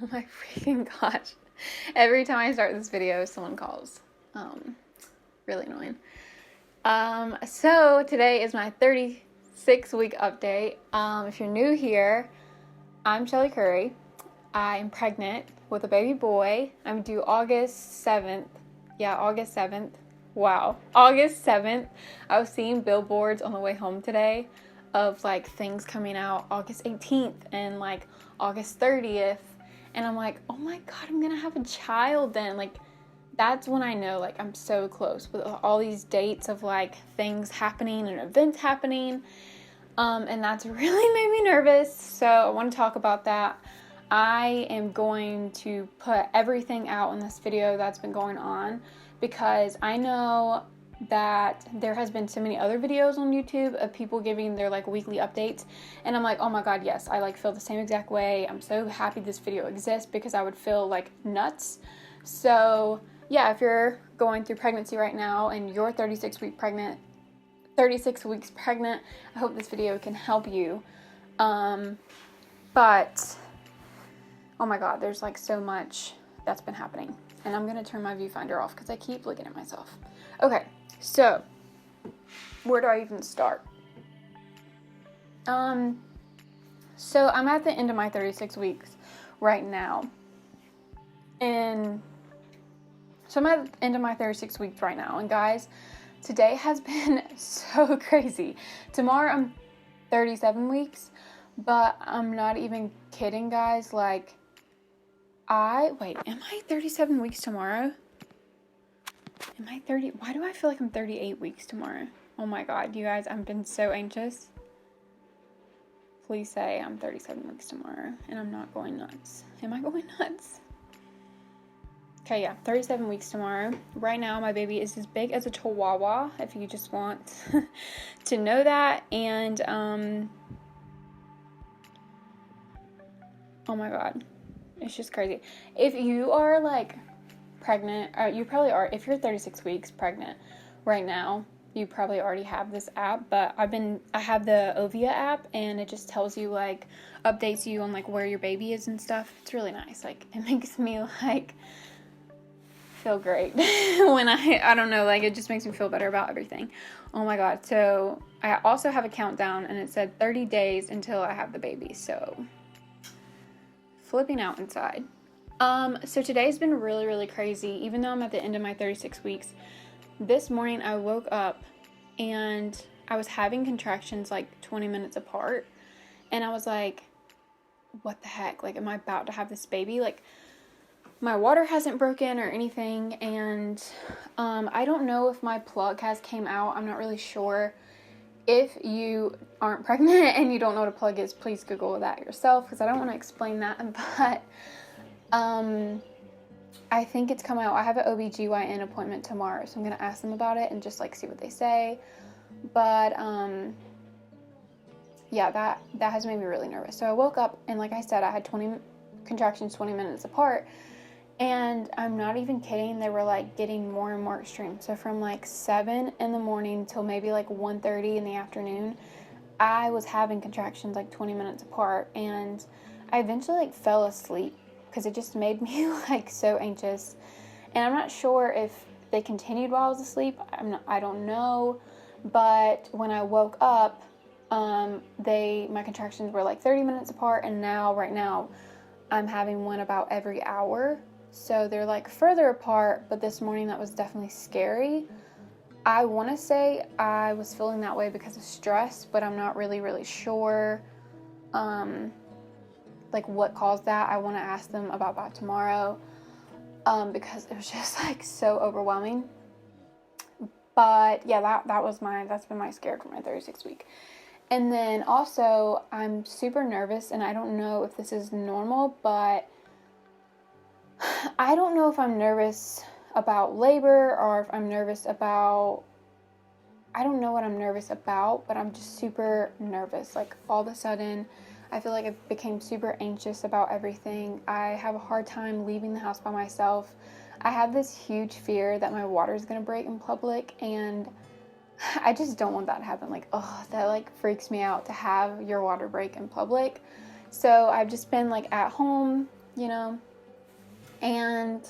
Oh my freaking gosh. Every time I start this video, someone calls. Really annoying. So today is my 36-week update. If you're new here, I'm Shelly Curry. I'm pregnant with a baby boy. I'm due August 7th. Yeah, August 7th. Wow. August 7th. I was seeing billboards on the way home today of like things coming out August 18th and like August 30th. And I'm like, oh my God, I'm gonna have a child then. Like, that's when I know, like, I'm so close with all these dates of, like, things happening and events happening. And that's really made me nervous. So I want to talk about that. I am going to put everything out in this video that's been going on because I know that there has been so many other videos on YouTube of people giving their like weekly updates, and I'm like, oh my God, yes, I like feel the same exact way. I'm so happy this video exists because I would feel like nuts. So yeah, if you're going through pregnancy right now and you're 36 weeks pregnant, I hope this video can help you. But oh my God, there's like so much that's been happening, and I'm gonna turn my viewfinder off because I keep looking at myself. Okay, so where do I even start? So I'm at the end of my 36 weeks right now, and so I'm at the end of my 36 weeks right now, and guys, today has been so crazy. Tomorrow I'm 37 weeks, but I'm not even kidding, guys. Like, am I 37 weeks tomorrow? Am I 30? Why do I feel like I'm 38 weeks tomorrow? Oh my God, you guys, I've been so anxious. Please say I'm 37 weeks tomorrow and I'm not going nuts. Am I going nuts? Okay, yeah, 37 weeks tomorrow. Right now, my baby is as big as a chihuahua, if you just want to know that. And, oh my God, it's just crazy. If you are like pregnant, you probably are, if you're 36 weeks pregnant right now, you probably already have this app, but I have the Ovia app, and it just tells you, like, updates you on, like, where your baby is and stuff. It's really nice. Like, it makes me, like, feel great when I don't know, like, it just makes me feel better about everything. Oh my God. So I also have a countdown, and it said 30 days until I have the baby, so flipping out inside. So today's been really, really crazy. Even though I'm at the end of my 36 weeks, this morning I woke up and I was having contractions like 20 minutes apart, and I was like, what the heck? Like, am I about to have this baby? Like, my water hasn't broken or anything, and I don't know if my plug has came out. I'm not really sure. If you aren't pregnant and you don't know what a plug is, please Google that yourself, because I don't want to explain that. But I think it's come out. I have an OBGYN appointment tomorrow, so I'm going to ask them about it and just like see what they say. But yeah, that has made me really nervous. So I woke up, and like I said, I had 20 contractions 20 minutes apart, and I'm not even kidding, they were like getting more and more extreme. So from like 7 in the morning till maybe like 1:30 in the afternoon, I was having contractions like 20 minutes apart, and I eventually like fell asleep because it just made me like so anxious. And I'm not sure if they continued while I was asleep. I don't know. But when I woke up, my contractions were like 30 minutes apart, and right now, I'm having one about every hour. So they're like further apart, but this morning that was definitely scary. I want to say I was feeling that way because of stress, but I'm not really, really sure, like what caused that. I want to ask them about that tomorrow, because it was just like so overwhelming. But yeah, that's been my scare for my 36 week. And then also, I'm super nervous, and I don't know if this is normal, but I don't know if I'm nervous about labor or if I'm nervous about, I don't know what I'm nervous about, but I'm just super nervous. Like, all of a sudden, I feel like I became super anxious about everything. I have a hard time leaving the house by myself. I have this huge fear that my water is going to break in public, and I just don't want that to happen. Like, oh, that like freaks me out to have your water break in public. So I've just been like at home you know? And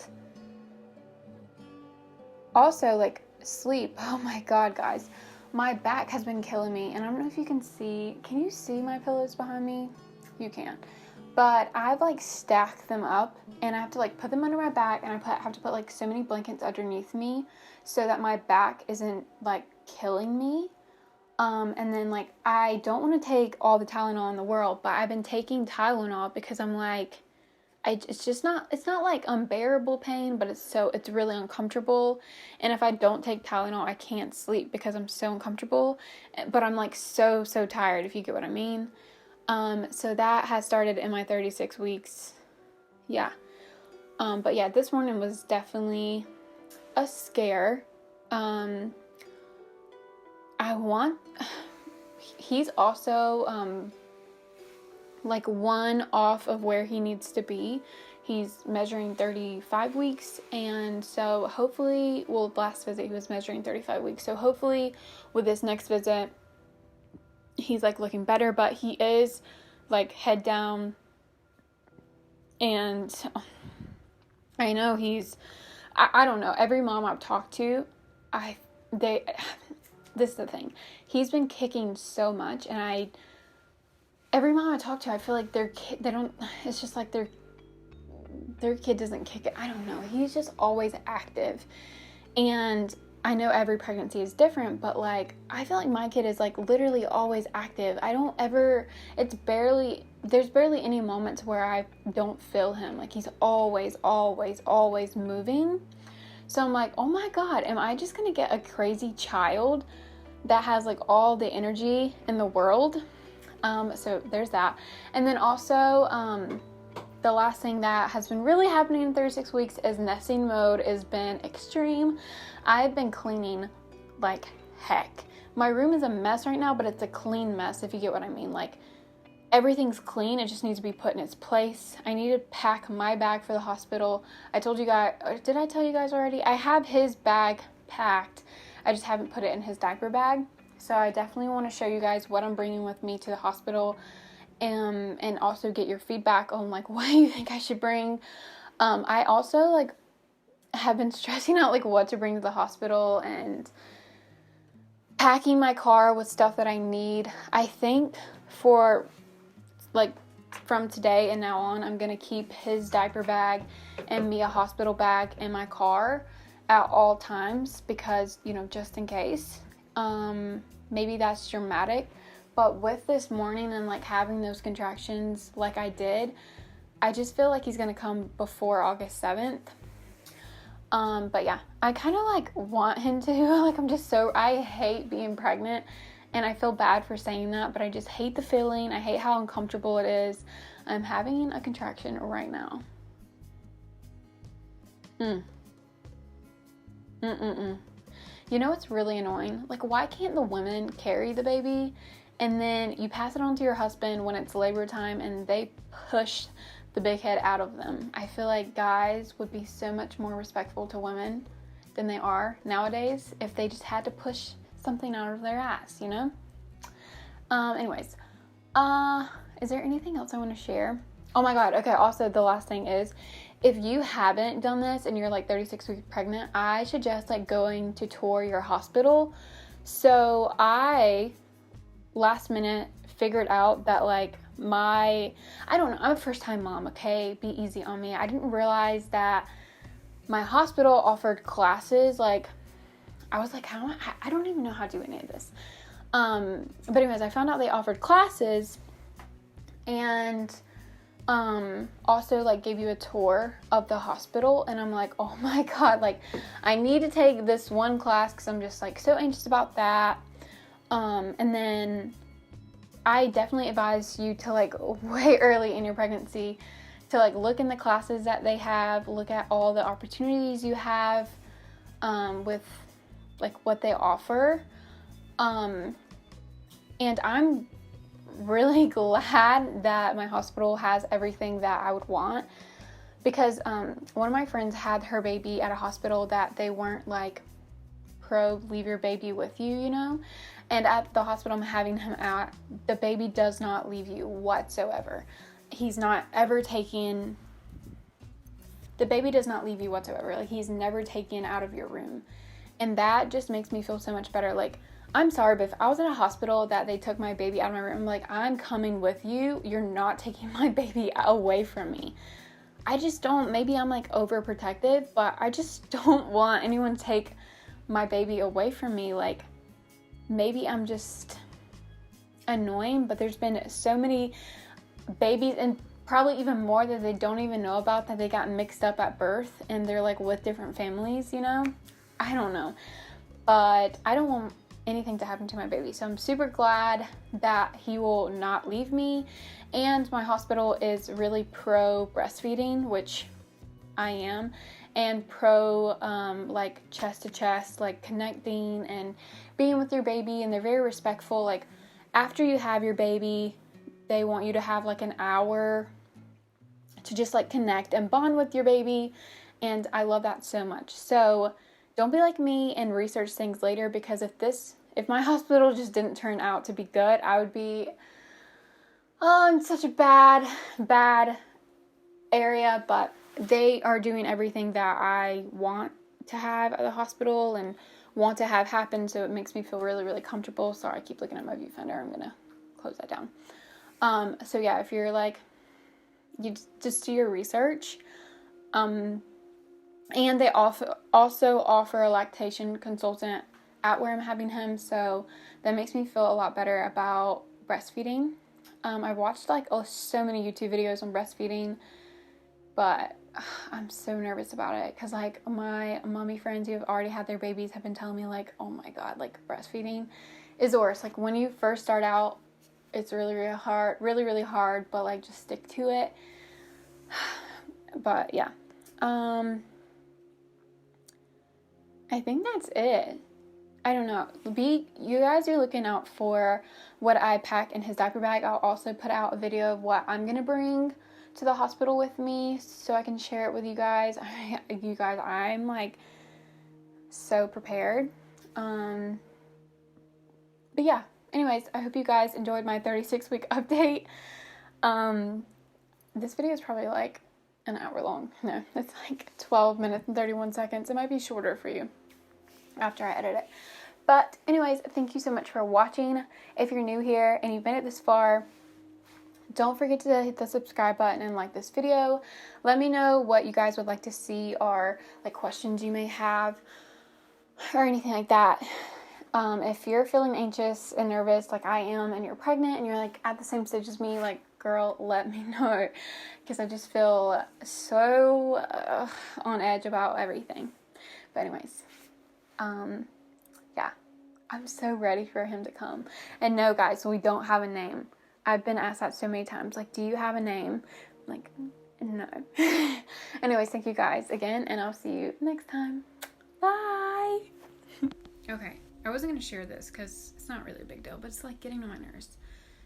also, like, sleep. Oh my God, guys. My back has been killing me. And I don't know if you can see. Can you see my pillows behind me? You can't. But I've, like, stacked them up. And I have to, like, put them under my back. And I have to put, like, so many blankets underneath me so that my back isn't, like, killing me. And then, like, I don't want to take all the Tylenol in the world. But I've been taking Tylenol because I'm, like, it's not like unbearable pain, but it's really uncomfortable. And if I don't take Tylenol, I can't sleep because I'm so uncomfortable, but I'm like so tired, if you get what I mean. So that has started in my 36 weeks. Yeah. But yeah, this morning was definitely a scare. He's also, like one off of where he needs to be. He's measuring 35 weeks, and so hopefully, well, last visit he was measuring 35 weeks, so hopefully with this next visit he's like looking better, but he is like head down, and I know I don't know, every mom I've talked to, this is the thing, he's been kicking so much, and every mom I talk to, I feel like it's just like their kid doesn't kick it. I don't know. He's just always active. And I know every pregnancy is different, but like, I feel like my kid is like literally always active. There's barely any moments where I don't feel him. Like he's always moving. So I'm like, oh my God, am I just going to get a crazy child that has like all the energy in the world? So there's that. And then also, the last thing that has been really happening in 36 weeks is nesting mode has been extreme. I've been cleaning like heck. My room is a mess right now, but it's a clean mess, if you get what I mean. Like everything's clean. It just needs to be put in its place. I need to pack my bag for the hospital. I told you guys, or did I tell you guys already? I have his bag packed. I just haven't put it in his diaper bag. So I definitely want to show you guys what I'm bringing with me to the hospital, and also get your feedback on like what you think I should bring. I also like have been stressing out like what to bring to the hospital and packing my car with stuff that I need. I think for like from today and now on, I'm going to keep his diaper bag and me a hospital bag in my car at all times because, you know, just in case. Maybe that's dramatic, but with this morning and like having those contractions like I did, I just feel like he's gonna come before August 7th. But yeah, I kind of like want him to, like I hate being pregnant, and I feel bad for saying that, but I just hate the feeling. I hate how uncomfortable it is. I'm having a contraction right now. You know what's really annoying? Like, why can't the women carry the baby and then you pass it on to your husband when it's labor time and they push the big head out of them? I feel like guys would be so much more respectful to women than they are nowadays if they just had to push something out of their ass, you know? Anyways, is there anything else I want to share? Oh my God. Okay. Also, the last thing is, if you haven't done this and you're like 36 weeks pregnant, I suggest like going to tour your hospital. So I last minute figured out that like I don't know, I'm a first time mom, okay? Be easy on me. I didn't realize that my hospital offered classes. Like I was like, I don't even know how to do any of this. But anyways, I found out they offered classes and also like gave you a tour of the hospital, and I'm like, oh my God, like I need to take this one class because I'm just like so anxious about that. And then I definitely advise you to like way early in your pregnancy to like look in the classes that they have, look at all the opportunities you have with like what they offer. And I'm really glad that my hospital has everything that I would want, because one of my friends had her baby at a hospital that they weren't like pro leave your baby with you, you know, and at the hospital I'm having him at, the baby does not leave you whatsoever. He's not ever taking the baby does not leave you whatsoever. Like, he's never taken out of your room. And that just makes me feel so much better. Like, I'm sorry, but if I was in a hospital that they took my baby out of my room, like, I'm coming with you. You're not taking my baby away from me. I just don't, maybe I'm like overprotective, but I just don't want anyone to take my baby away from me. Like, maybe I'm just annoying, but there's been so many babies, and probably even more that they don't even know about, that they got mixed up at birth and they're like with different families, you know? I don't know, but I don't want anything to happen to my baby. So I'm super glad that he will not leave me. And my hospital is really pro breastfeeding, which I am, and pro like chest to chest, like connecting and being with your baby. And they're very respectful. Like, after you have your baby, they want you to have like an hour to just like connect and bond with your baby. And I love that so much. So don't be like me and research things later, because if my hospital just didn't turn out to be good, I would be in such a bad area. But they are doing everything that I want to have at the hospital and want to have happen, so it makes me feel really, really comfortable. Sorry, I keep looking at my viewfinder. I'm gonna close that down. So yeah, if you're like, you just do your research. And they also offer a lactation consultant at where I'm having him, so that makes me feel a lot better about breastfeeding. I've watched like so many YouTube videos on breastfeeding, but I'm so nervous about it, because like my mommy friends who have already had their babies have been telling me like, oh my god, like breastfeeding is the worst. Like, when you first start out, it's really, really hard, but like, just stick to it. But yeah, I think that's it. I don't know. You guys are looking out for what I pack in his diaper bag. I'll also put out a video of what I'm going to bring to the hospital with me, so I can share it with you guys. I'm like so prepared. But yeah, anyways, I hope you guys enjoyed my 36-week update. This video is probably like an hour long. No, it's like 12 minutes and 31 seconds. It might be shorter for you after I edit it. But anyways, thank you so much for watching. If you're new here and you've made it this far, don't forget to hit the subscribe button and like this video. Let me know what you guys would like to see, or like questions you may have or anything like that. If you're feeling anxious and nervous like I am, and you're pregnant and you're like at the same stage as me, like, girl, let me know, because I just feel so on edge about everything. But anyways, yeah, I'm so ready for him to come. And no, guys, we don't have a name. I've been asked that so many times, like, do you have a name? Like, no. Anyways, thank you guys again, and I'll see you next time. Bye. Okay, I wasn't going to share this because it's not really a big deal, but it's like getting on my nerves.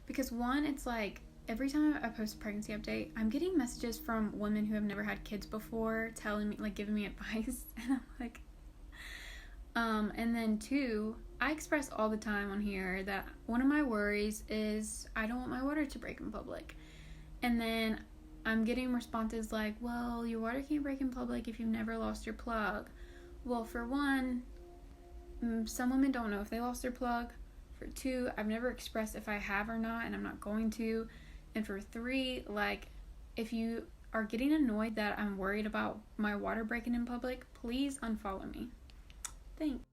Because one, it's like, every time I post a pregnancy update, I'm getting messages from women who have never had kids before telling me, like, giving me advice. And I'm like, and then two, I express all the time on here that one of my worries is I don't want my water to break in public. And then I'm getting responses like, well, your water can't break in public if you've never lost your plug. Well, for one, some women don't know if they lost their plug. For two, I've never expressed if I have or not, and I'm not going to. And for three, like, if you are getting annoyed that I'm worried about my water breaking in public, please unfollow me. Thanks.